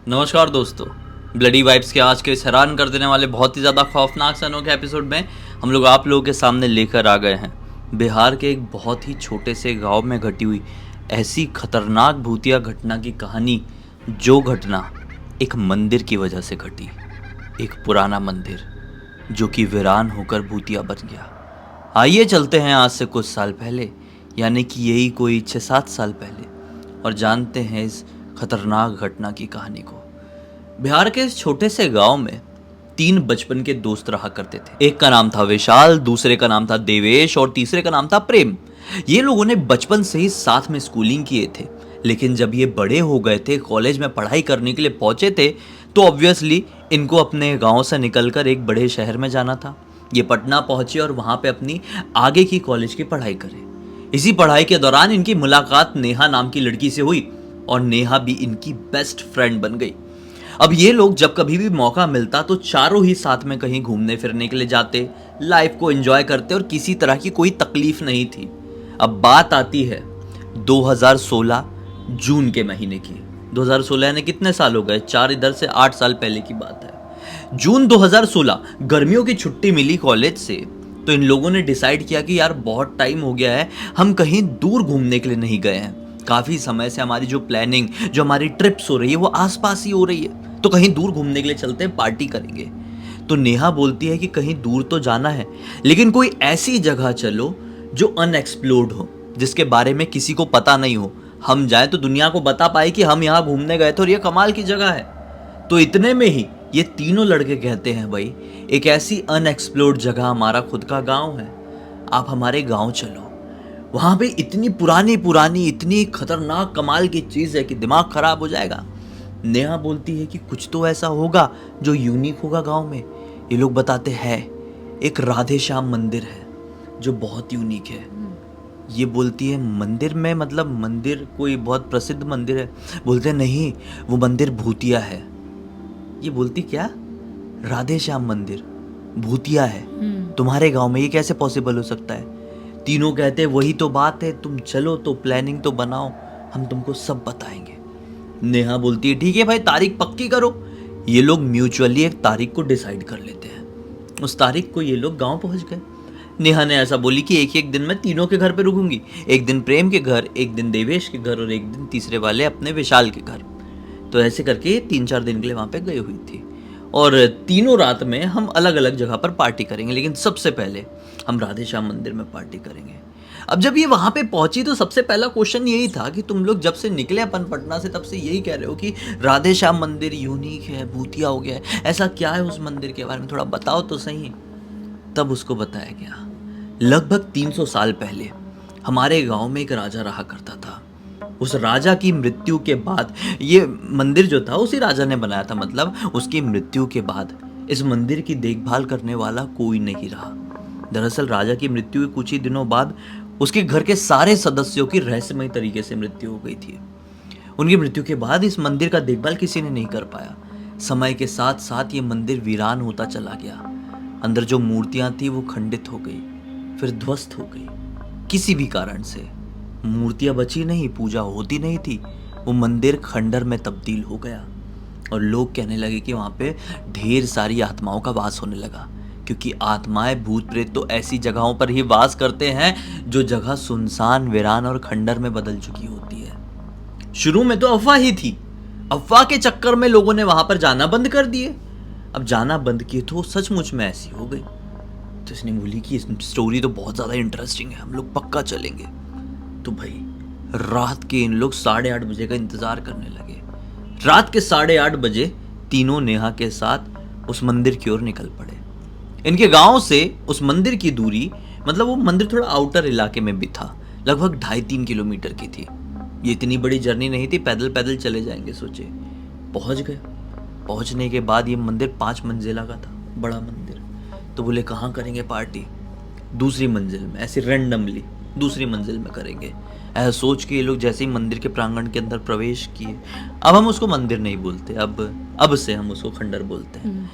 नमस्कार दोस्तों। Bloody vibes के आज के इस हैरान कर देने वाले बहुत ही ज़्यादा खौफनाक सनों के एपिसोड में हम लोग आप लोगों के सामने लेकर आ गए हैं बिहार के एक बहुत ही छोटे से गांव में घटी हुई ऐसी खतरनाक भूतिया घटना की कहानी। जो घटना एक मंदिर की वजह से घटी। एक पुराना मंदिर जो कि वीरान होकर भूतिया बन गया। आइए चलते हैं आज से कुछ साल पहले, यानी कि यही कोई 6-7 साल पहले, और जानते हैं इस खतरनाक घटना की कहानी को। बिहार के इस छोटे से गांव में 3 बचपन के दोस्त रहा करते थे। एक का नाम था विशाल, दूसरे का नाम था देवेश और तीसरे का नाम था प्रेम। ये लोगों ने बचपन से ही साथ में स्कूलिंग किए थे, लेकिन जब ये बड़े हो गए थे, कॉलेज में पढ़ाई करने के लिए पहुंचे थे, तो ऑब्वियसली इनको अपने गांव से निकलकर एक बड़े शहर में जाना था। ये पटना पहुंचे और वहां पे अपनी आगे की कॉलेज की पढ़ाई करे। इसी पढ़ाई के दौरान इनकी मुलाकात नेहा नाम की लड़की से हुई और नेहा भी इनकी बेस्ट फ्रेंड बन गई। अब ये लोग जब कभी भी मौका मिलता तो चारों ही साथ में कहीं घूमने फिरने के लिए जाते, लाइफ को एंजॉय करते और किसी तरह की कोई तकलीफ नहीं थी। अब बात आती है 2016 जून के महीने की। 2016 यानी कितने साल हो गए? 4 इधर से 8 साल पहले की बात है। जून 2016 गर्मियों की छुट्टी मिली कॉलेज से, तो इन लोगों ने डिसाइड किया कि यार बहुत टाइम हो गया है, हम कहीं दूर घूमने के लिए नहीं गए हैं। काफ़ी समय से हमारी जो प्लानिंग, जो हमारी ट्रिप्स हो रही है वो आसपास ही हो रही है, तो कहीं दूर घूमने के लिए चलते हैं, पार्टी करेंगे। तो नेहा बोलती है कि कहीं दूर तो जाना है, लेकिन कोई ऐसी जगह चलो जो अनएक्सप्लोर्ड हो, जिसके बारे में किसी को पता नहीं हो। हम जाएं तो दुनिया को बता पाए कि हम यहाँ घूमने गए थे और ये कमाल की जगह है। तो इतने में ही ये तीनों लड़के कहते हैं, भाई एक ऐसी अनएक्सप्लोर्ड जगह हमारा खुद का गांव है, आप हमारे गांव चलो। वहां पे इतनी पुरानी पुरानी इतनी खतरनाक कमाल की चीज है कि दिमाग खराब हो जाएगा। नेहा बोलती है कि कुछ तो ऐसा होगा जो यूनिक होगा गांव में। ये लोग बताते हैं एक राधे श्याम मंदिर है जो बहुत यूनिक है। ये बोलती है मंदिर में मतलब मंदिर कोई बहुत प्रसिद्ध मंदिर है? बोलते हैं नहीं, वो मंदिर भूतिया है। ये बोलती क्या? राधे श्याम मंदिर भूतिया है तुम्हारे गांव में? ये कैसे पॉसिबल हो सकता है? तीनों कहते हैं वही तो बात है, तुम चलो तो प्लानिंग तो बनाओ, हम तुमको सब बताएंगे। नेहा बोलती है ठीक है भाई, तारीख पक्की करो। ये लोग म्यूचुअली एक तारीख को डिसाइड कर लेते हैं। उस तारीख को ये लोग गांव पहुंच गए। नेहा ने ऐसा बोली कि एक एक दिन मैं तीनों के घर पे रुकूंगी। एक दिन प्रेम के घर, एक दिन देवेश के घर और एक दिन तीसरे वाले अपने विशाल के घर। तो ऐसे करके 3-4 दिन के लिए वहां पे गई हुई थी और तीनों रात में हम अलग अलग जगह पर पार्टी करेंगे, लेकिन सबसे पहले हम राधे श्याम मंदिर में पार्टी करेंगे। अब जब ये वहां पे पहुंची तो सबसे पहला क्वेश्चन यही था कि तुम लोग जब से निकले अपन पटना से तब से यही कह रहे हो कि राधे श्याम मंदिर यूनिक है, भूतिया हो गया है, ऐसा क्या है उस मंदिर के बारे में थोड़ा बताओ तो सही। तब उसको बताया गया लगभग 300 साल पहले हमारे गांव में एक राजा रहा करता था। उस राजा की मृत्यु के बाद ये मंदिर जो था उसी राजा ने बनाया था, मतलब उसकी मृत्यु के बाद इस मंदिर की देखभाल करने वाला कोई नहीं रहा। दरअसल राजा की मृत्यु के कुछ ही दिनों बाद उसके घर के सारे सदस्यों की रहस्यमय तरीके से मृत्यु हो गई थी। उनकी मृत्यु के बाद इस मंदिर का देखभाल किसी ने नहीं कर पाया। समय के साथ साथ ये मंदिर वीरान होता चला गया। अंदर जो मूर्तियां थी वो खंडित हो गई, फिर ध्वस्त हो गई। किसी भी कारण से मूर्तियां बची नहीं, पूजा होती नहीं थी। वो मंदिर खंडर में तब्दील हो गया और लोग कहने लगे कि वहाँ पे ढेर सारी आत्माओं का वास होने लगा, क्योंकि आत्माएं भूत प्रेत तो ऐसी जगहों पर ही वास करते हैं जो जगह सुनसान, वीरान और खंडर में बदल चुकी होती है। शुरू में तो अफवाह ही थी। अफवाह के चक्कर में लोगों ने वहां पर जाना बंद कर दिए। अब जाना बंद किए तो सचमुच में ऐसी हो गई। तो इसने बोली कि स्टोरी तो बहुत ज़्यादा इंटरेस्टिंग है, हम लोग पक्का चलेंगे। तो भाई रात के इन लोग 8:30 बजे का इंतजार करने लगे। रात के 8:30 बजे तीनों नेहा के साथ उस मंदिर की ओर निकल पड़े। इनके गांव से उस मंदिर की दूरी, मतलब वो मंदिर थोड़ा आउटर इलाके में भी था, लगभग 2.5-3 किलोमीटर की थी। ये इतनी बड़ी जर्नी नहीं थी, पैदल पैदल चले जाएंगे सोचे। पहुंच गए। पहुंचने के बाद ये मंदिर 5 मंजिला का था, बड़ा मंदिर। तो बोले कहाँ करेंगे पार्टी? दूसरी मंजिल में, ऐसे रैंडमली दूसरी मंजिल में करेंगे। ऐसा सोच के ये लोग जैसे ही मंदिर के प्रांगण के अंदर प्रवेश किए, अब हम उसको मंदिर नहीं बोलते, अब से हम उसको खंडर बोलते हैं।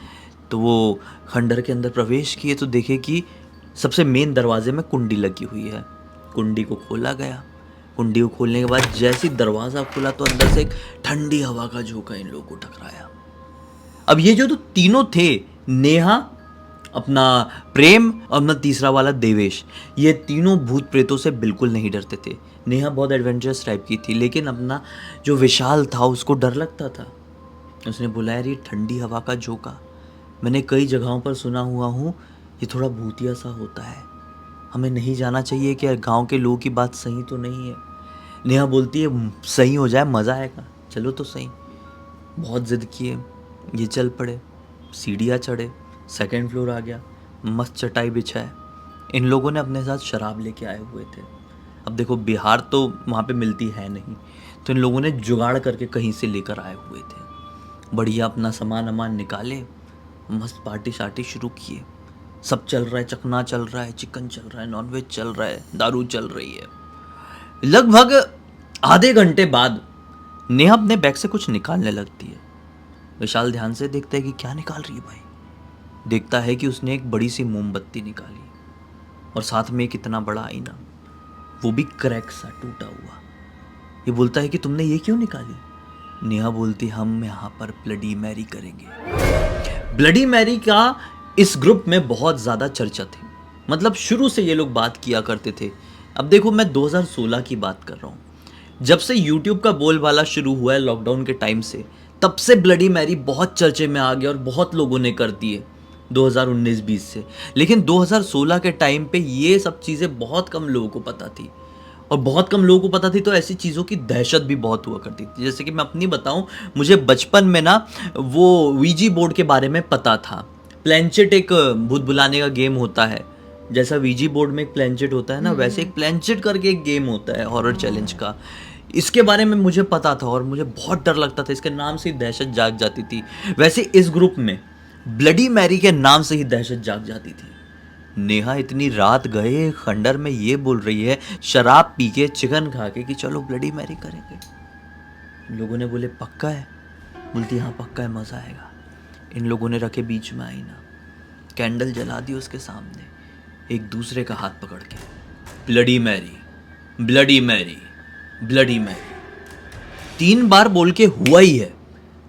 तो वो खंडर के अंदर प्रवेश किए तो देखे कि सबसे मेन दरवाजे में कुंडी लगी हुई है। कुंडी को खोला गया। कुंडी को खोलने के बाद जैसे ही दरवाज़ा खुला तो अंदर से एक ठंडी हवा का झोंका इन लोगों को टकराया। अब ये जो तो तीनों थे, नेहा, अपना प्रेम और अपना तीसरा वाला देवेश, ये तीनों भूत प्रेतों से बिल्कुल नहीं डरते थे। नेहा बहुत एडवेंचरस टाइप की थी, लेकिन अपना जो विशाल था उसको डर लगता था। उसने बोला, यार ये ठंडी हवा का झोंका मैंने कई जगहों पर सुना हुआ हूँ, ये थोड़ा भूतिया सा होता है, हमें नहीं जाना चाहिए। कि गांव के लोगों की बात सही तो नहीं है? नेहा बोलती है, सही हो जाए मज़ा आएगा, चलो तो सही। बहुत ज़िद किए, ये चल पड़े, सीढ़ियाँ चढ़े, सेकंड फ्लोर आ गया, मस्त चटाई बिछाए। इन लोगों ने अपने साथ शराब लेके आए हुए थे। अब देखो बिहार तो वहाँ पे मिलती है नहीं, तो इन लोगों ने जुगाड़ करके कहीं से लेकर आए हुए थे। बढ़िया अपना सामान अमान निकाले, मस्त पार्टी शार्टी शुरू किए। सब चल रहा है, चखना चल रहा है, चिकन चल रहा है, नॉनवेज चल रहा है, दारू चल रही है। लगभग आधे घंटे बाद नेहा अपने बैग से कुछ निकालने लगती है। विशाल ध्यान से देखता है कि क्या निकाल रही है भाई। देखता है कि उसने एक बड़ी सी मोमबत्ती निकाली और साथ में एक इतना बड़ा आईना, वो भी क्रैक सा टूटा हुआ। ये बोलता है कि तुमने ये क्यों निकाली? नेहा बोलती, हम यहाँ पर ब्लडी मैरी करेंगे। ब्लडी मैरी का इस ग्रुप में बहुत ज़्यादा चर्चा थी, मतलब शुरू से ये लोग बात किया करते थे। अब देखो मैं 2016 की बात कर रहा हूँ, जब से YouTube का बोलबाला शुरू हुआ है लॉकडाउन के टाइम से, तब से ब्लडी मैरी बहुत चर्चे में आ गया और बहुत लोगों ने कर दिए 2019-20 से। लेकिन 2016 के टाइम पे ये सब चीज़ें बहुत कम लोगों को पता थी, और बहुत कम लोगों को पता थी तो ऐसी चीज़ों की दहशत भी बहुत हुआ करती थी। जैसे कि मैं अपनी बताऊं, मुझे बचपन में ना वो वीजी बोर्ड के बारे में पता था। प्लेनचेट एक भूत बुलाने का गेम होता है, जैसा वीजी बोर्ड में एक प्लेनचेट होता है ना, वैसे एक प्लेनचेट करके एक गेम होता है हॉरर चैलेंज का। इसके बारे में मुझे पता था और मुझे बहुत डर लगता था, इसके नाम से ही दहशत जाग जाती थी। वैसे इस ग्रुप में ब्लडी मैरी के नाम से ही दहशत जाग जाती थी। नेहा इतनी रात गए खंडर में ये बोल रही है, शराब पी के चिकन खा के, कि चलो ब्लडी मैरी करेंगे। लोगों ने बोले पक्का है? बोलती हाँ पक्का है, मज़ा आएगा। इन लोगों ने रखे बीच में आईना, कैंडल जला दी उसके सामने, एक दूसरे का हाथ पकड़ के, bloody Mary, bloody Mary, bloody Mary 3 बार बोल के हुआ ही है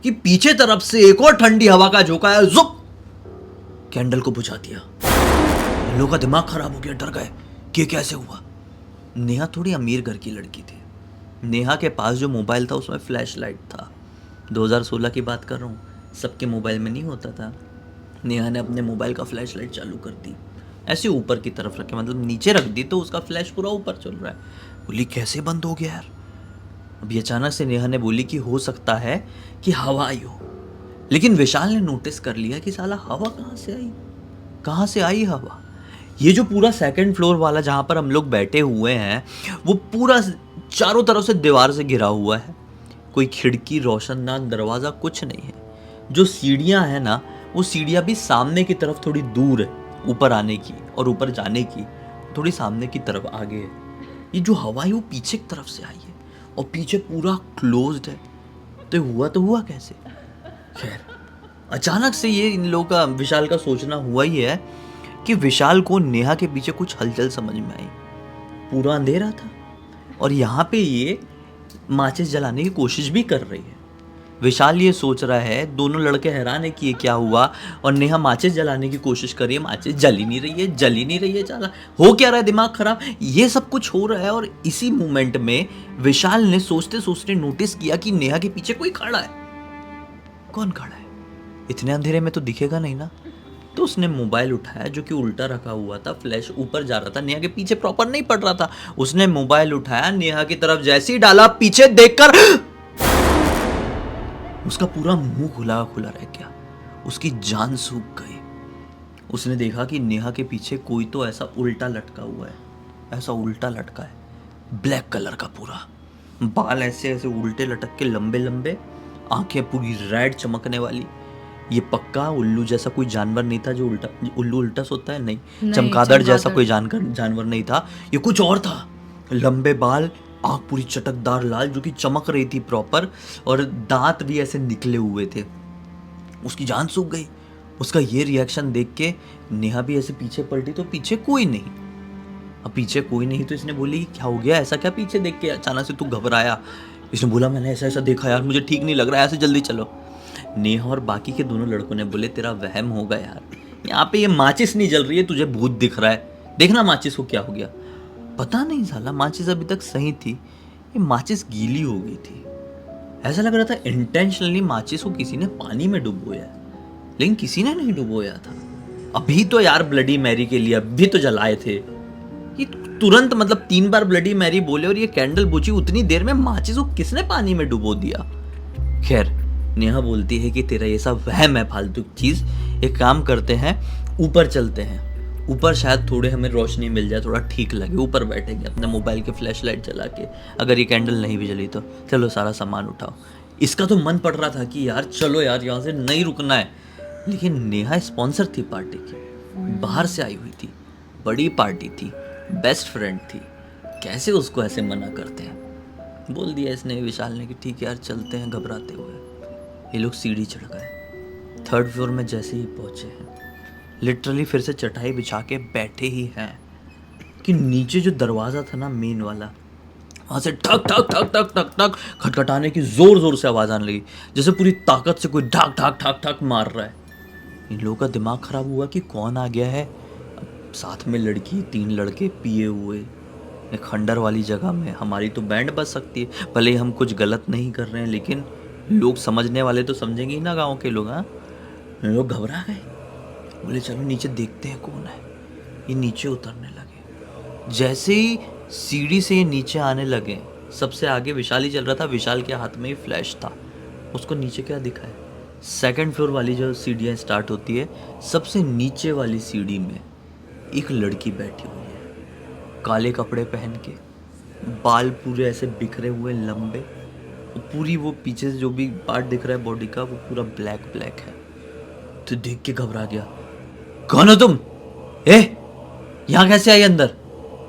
कि पीछे तरफ से एक और ठंडी हवा का झोंका है, जुप कैंडल को बुझा दिया। इन लोगों का दिमाग खराब हो गया, डर गए कि कैसे हुआ। नेहा थोड़ी अमीर घर की लड़की थी। नेहा के पास जो मोबाइल था उसमें फ्लैश लाइट था। 2016 की बात कर रहा हूँ, सबके मोबाइल में नहीं होता था। नेहा ने अपने मोबाइल का फ्लैश लाइट चालू कर दी, ऐसे ऊपर की तरफ रखे, मतलब नीचे रख दी तो उसका फ्लैश पूरा ऊपर चल रहा है। बोली कैसे बंद हो गया यार? अभी अचानक से नेहा ने बोली कि हो सकता है कि हवा आई हो। लेकिन विशाल ने नोटिस कर लिया कि साला हवा कहाँ से आई, कहाँ से आई हवा? ये जो पूरा सेकंड फ्लोर वाला जहाँ पर हम लोग बैठे हुए हैं, वो पूरा चारों तरफ से दीवार से घिरा हुआ है। कोई खिड़की, रोशनदान, दरवाज़ा कुछ नहीं है। जो सीढ़ियाँ हैं ना, वो सीढ़ियाँ भी सामने की तरफ थोड़ी दूर है, ऊपर आने की और ऊपर जाने की थोड़ी सामने की तरफ आगे है। ये जो हवा है वो पीछे की तरफ से आई है और पीछे पूरा क्लोज्ड है। तो हुआ कैसे? खैर अचानक से ये इन लोगों का, विशाल का सोचना हुआ ही है कि विशाल को नेहा के पीछे कुछ हलचल समझ में आई। पूरा अंधेरा था और यहाँ पे ये माचिस जलाने की कोशिश भी कर रही है। विशाल ये सोच रहा है, दोनों लड़के हैरान है कि ये क्या हुआ, और नेहा माचिस जलाने की कोशिश कर रही है, माचिस जल ही नहीं रही है। चला हो क्या रहा है, दिमाग खराब, ये सब कुछ हो रहा है। और इसी मोमेंट में विशाल ने सोचते सोचते नोटिस किया कि नेहा के पीछे कोई खड़ा है। कौन खड़ा है? इतने अंधेरे में तो दिखेगा नहीं ना। तो उसने मोबाइल उठाया, जो कि उल्टा रखा हुआ था, फ्लैश ऊपर जा रहा था, नेहा के पीछे प्रॉपर नहीं पड़ रहा था। उसने मोबाइल उठाया, नेहा की तरफ जैसे ही डाला, पीछे देखकर उसका पूरा मुंह खुला रह गया, उसकी जान सूख गई। उसने देखा कि नेहा के पीछे कोई तो ऐसा उल्टा लटका हुआ है, ऐसा उल्टा लटका है, ब्लैक कलर का पूरा, बाल ऐसे ऐसे उल्टे लटक के लंबे लंबे, आंखें पूरी रेड चमकने वाली। ये पक्का उल्लू जैसा कोई जानवर नहीं था, जो उल्लू उल्टा सोता है, नहीं चमगादड़ जैसा कोई जानवर नहीं था, ये कुछ और था। लंबे बाल, आँख पूरी चटकदार लाल जो कि चमक रही थी प्रॉपर, और दांत भी ऐसे निकले हुए थे। उसकी जान सूख गई। उसका ये रिएक्शन देख के नेहा भी ऐसे पीछे पलटी तो पीछे कोई नहीं। अब पीछे कोई नहीं तो इसने बोली क्या हो गया, ऐसा क्या पीछे देख के अचानक से तू घबराया। इसने बोला मैंने ऐसा ऐसा देखा यार, मुझे ठीक नहीं लग रहा है, ऐसे जल्दी चलो। नेहा और बाकी के दोनों लड़कों ने बोले तेरा वहम होगा यार, यहाँ पे ये माचिस नहीं जल रही है, तुझे भूत दिख रहा है, देखना माचिस को क्या हो गया। पता नहीं साला माचिस अभी तक सही थी, ये माचिस गीली हो गई थी। ऐसा लग रहा था इंटेंशनली माचिस को किसी ने पानी में डुबोया है, लेकिन किसी ने नहीं डुबोया था। अभी तो यार ब्लडी मैरी के लिए अभी तो जलाए थे, ये तुरंत मतलब 3 बार ब्लडी मैरी बोले और ये कैंडल बुझी, उतनी देर में माचिस को किसने पानी में डुबो दिया। खैर नेहा बोलती है कि तेरा ये सब वहम है, फालतू चीज, एक काम करते हैं ऊपर चलते हैं, ऊपर शायद थोड़े हमें रोशनी मिल जाए, थोड़ा ठीक लगे, ऊपर बैठेंगे अपने मोबाइल के फ्लैश लाइट जला के, अगर ये कैंडल नहीं भी जली तो। चलो सारा सामान उठाओ। इसका तो मन पड़ रहा था कि यार चलो यार यहाँ से नहीं रुकना है, लेकिन नेहा स्पॉन्सर थी पार्टी की, बाहर से आई हुई थी, बड़ी पार्टी थी, बेस्ट फ्रेंड थी, कैसे उसको ऐसे मना करते हैं। बोल दिया इसने, विशाल ने, कि ठीक है यार चलते हैं, घबराते हुए। ये लोग सीढ़ी चढ़ गए। 3rd फ्लोर में जैसे ही पहुंचे हैं, लिटरली फिर से चटाई बिछा के बैठे ही हैं कि नीचे जो दरवाज़ा था ना मेन वाला, वहाँ से ठक ठक ठक ठक ठक ठक खटखटाने की जोर जोर से आवाज़ आने लगी, जैसे पूरी ताकत से कोई ढाक ढाक ढाक ढाक मार रहा है। इन लोगों का दिमाग खराब हुआ कि कौन आ गया है। साथ में लड़की, 3 लड़के पिए हुए, एक खंडर वाली जगह में। हमारी तो बैंड बज सकती है, भले ही हम कुछ गलत नहीं कर रहे हैं, लेकिन लोग समझने वाले तो समझेंगे ही ना, गाँव के लोग। हाँ, लोग घबरा गए, बोले चलो नीचे देखते हैं कौन है। ये नीचे उतरने लगे। जैसे ही सीढ़ी से ये नीचे आने लगे, सबसे आगे विशाल ही चल रहा था, विशाल के हाथ में ही फ्लैश था। उसको नीचे क्या दिखा है, 2nd फ्लोर वाली जो सीढ़ियाँ स्टार्ट होती है, सबसे नीचे वाली सीढ़ी में एक लड़की बैठी हुई है, काले कपड़े पहन के, बाल पूरे ऐसे बिखरे हुए लंबे, पूरी वो पीछे से जो भी पार्ट दिख रहा है बॉडी का वो पूरा ब्लैक ब्लैक है। तो देख के घबरा गया, कौन हो तुम? यहाँ कैसे आई अंदर?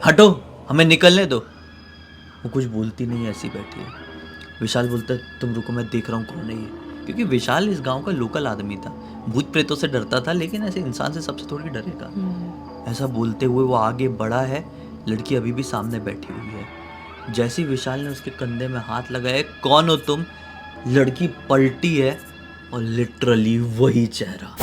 हटो, हमें निकलने दो। वो कुछ बोलती नहीं, ऐसी बैठी है। विशाल बोलता है तुम रुको, मैं देख रहा हूँ कौन है ये, क्योंकि विशाल इस गांव का लोकल आदमी था, भूत प्रेतों से डरता था, लेकिन ऐसे इंसान से सबसे थोड़ी डरेगा। ऐसा बोलते हुए वो आगे बढ़ा है, लड़की अभी भी सामने बैठी हुई है। जैसे ही विशाल ने उसके कंधे में हाथ लगाया, कौन हो तुम, लड़की पलटी है और लिटरली वही चेहरा,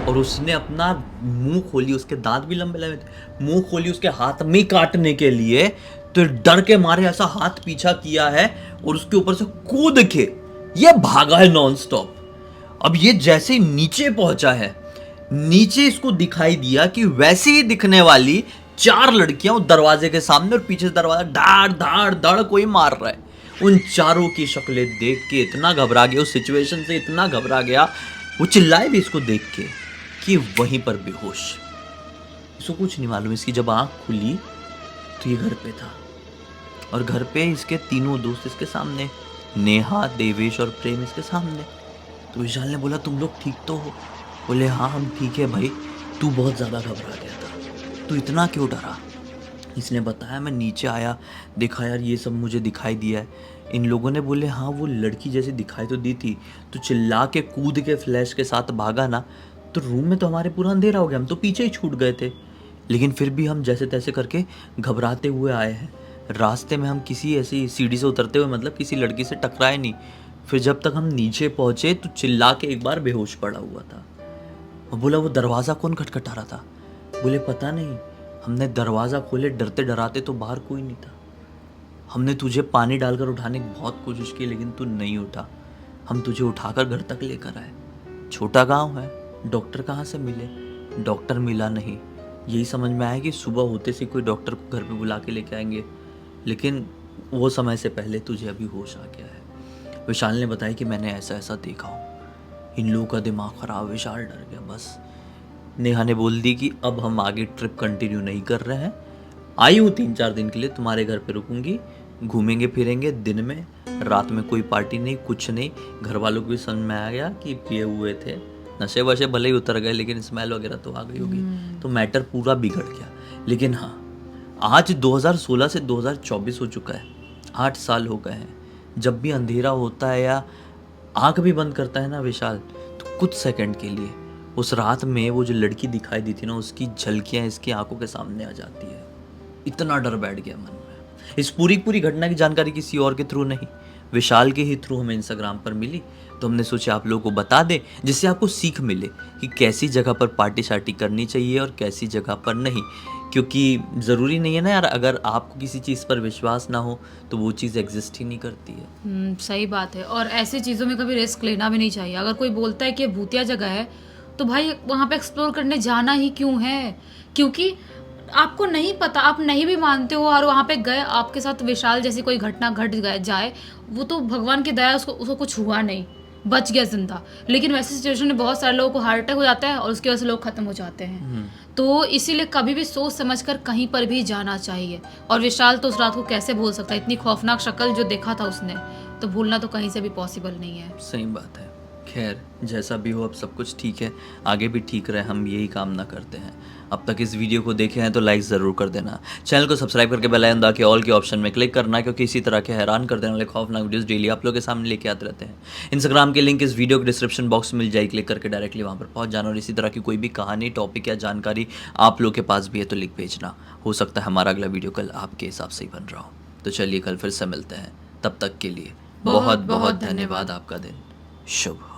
और उसने अपना मुंह खोली, उसके दांत भी लंबे लंबे थे, मुंह खोली उसके हाथ में काटने के लिए, तो डर के मारे ऐसा हाथ पीछा किया है और उसके ऊपर से कूद के ये भागा है नॉन स्टॉप। अब ये जैसे नीचे पहुंचा है, नीचे इसको दिखाई दिया कि वैसे ही दिखने वाली 4 लड़कियां उस दरवाजे के सामने, और पीछे से दरवाजा धाड़ धाड़ धड़ कोई मार रहा है। उन चारों की शक्लें देख के इतना घबरा गया, उस सिचुएशन से इतना घबरा गया, वो चिल्लाए भी इसको देख के कि वहीं पर बेहोश। इसको कुछ नहीं मालूम, इसकी जब आंख खुली तो ये घर पे था, और घर पे इसके तीनों दोस्त इसके सामने, नेहा, देवेश और प्रेम इसके सामने। तो विशाल ने बोला तुम लोग ठीक तो हो? बोले हाँ हम ठीक है भाई, तू बहुत ज़्यादा घबरा गया था, तू इतना क्यों डरा? इसने बताया मैं नीचे आया, देखा यार ये सब मुझे दिखाई दिया है। इन लोगों ने बोले हाँ वो लड़की जैसी दिखाई तो दी थी, तो चिल्ला के कूद के फ्लैश के साथ भागा ना, तो रूम में तो हमारे पूरा अंधेरा हो गया, हम तो पीछे ही छूट गए थे, लेकिन फिर भी हम जैसे तैसे करके घबराते हुए आए हैं। रास्ते में हम किसी ऐसी सीढ़ी से उतरते हुए मतलब किसी लड़की से टकराए नहीं। फिर जब तक हम नीचे पहुँचे तो चिल्ला के एक बार बेहोश पड़ा हुआ था। और बोला वो दरवाज़ा कौन खटखटा रहा था? बोले पता नहीं, हमने दरवाज़ा खोले डरते डराते तो बाहर कोई नहीं था। हमने तुझे पानी डालकर उठाने की बहुत कोशिश की, लेकिन तू नहीं उठा। हम तुझे उठाकर घर तक लेकर आए। छोटा गांव है, डॉक्टर कहाँ से मिले? डॉक्टर मिला नहीं। यही समझ में आया कि सुबह होते से कोई डॉक्टर को घर पे बुला के लेके आएंगे, लेकिन वो समय से पहले तुझे अभी होश आ गया है। विशाल ने बताया कि मैंने ऐसा ऐसा देखा हूँ। इन लोगों का दिमाग खराब, विशाल डर गया बस। नेहा ने बोल दी कि अब हम आगे ट्रिप कंटिन्यू नहीं कर रहे हैं, आई हूँ 3-4 दिन के लिए, तुम्हारे घर पे रुकूंगी, घूमेंगे फिरेंगे, दिन में रात में कोई पार्टी नहीं, कुछ नहीं। घर वालों को भी समझ में आ गया कि पिए हुए थे, नशे वशे भले ही उतर गए, लेकिन स्मेल वगैरह तो आ गई होगी, तो मैटर पूरा बिगड़ गया। लेकिन हाँ, आज 2016 से 2024 हो चुका है, 8 साल हो गए हैं। जब भी अंधेरा होता है या आँख भी बंद करता है ना विशाल, तो कुछ सेकंड के लिए उस रात में वो जो लड़की दिखाई दी थी ना, उसकी झलकियाँ इसकी आंखों के सामने आ जाती है। इतना डर बैठ गया मन में। इस पूरी पूरी घटना की जानकारी किसी और के थ्रू नहीं, विशाल के ही थ्रू हमें इंस्टाग्राम पर मिली, तो हमने सोचा आप लोगों को बता दें जिससे आपको सीख मिले कि कैसी जगह पर पार्टी शार्टी करनी चाहिए और कैसी जगह पर नहीं। क्योंकि ज़रूरी नहीं है ना यार, अगर आपको किसी चीज़ पर विश्वास ना हो तो वो चीज़ एग्जिस्ट ही नहीं करती है। सही बात है। और ऐसी चीज़ों में कभी रिस्क लेना भी नहीं चाहिए। अगर कोई बोलता है कि ये भूतिया जगह है तो भाई वहाँ पे एक्सप्लोर करने जाना ही क्यों है? क्योंकि आपको नहीं पता, आप नहीं भी मानते हो और वहाँ पे गए, आपके साथ विशाल जैसी कोई घटना घट गए जाए, वो तो भगवान की दया है, उसको कुछ हुआ नहीं, बच गया जिंदा। लेकिन वैसे सिचुएशन में बहुत सारे लोगों को हार्ट अटैक हो जाता है और उसकी वजह से लोग खत्म हो जाते हैं। तो इसीलिए कभी भी सोच समझकर कहीं पर भी जाना चाहिए। और विशाल तो उस रात को कैसे भूल सकता है? इतनी खौफनाक शक्ल जो देखा था उसने, तो भूलना तो कहीं से भी पॉसिबल नहीं है। सही बात है। खैर जैसा भी हो अब सब कुछ ठीक है, आगे भी ठीक रहे, हम यही कामना करते हैं। अब तक इस वीडियो को देखे हैं तो लाइक ज़रूर कर देना, चैनल को सब्सक्राइब करके बेल आइकन दबा के ऑल के ऑप्शन में क्लिक करना, क्योंकि इसी तरह के हैरान कर देने वाले खौफनाक वीडियोस डेली आप लोगों के सामने लेके आते रहते हैं। इंस्टाग्राम की लिंक इस वीडियो के डिस्क्रिप्शन बॉक्स में मिल जाए, क्लिक करके डायरेक्टली वहाँ पर पहुँच जाना। और इसी तरह की कोई भी कहानी, टॉपिक या जानकारी आप लोग के पास भी है तो लिख भेजना। हो सकता है हमारा अगला वीडियो कल आपके हिसाब से ही बन रहा हो। तो चलिए कल फिर से मिलते हैं, तब तक के लिए बहुत बहुत धन्यवाद। आपका दिन शुभ हो।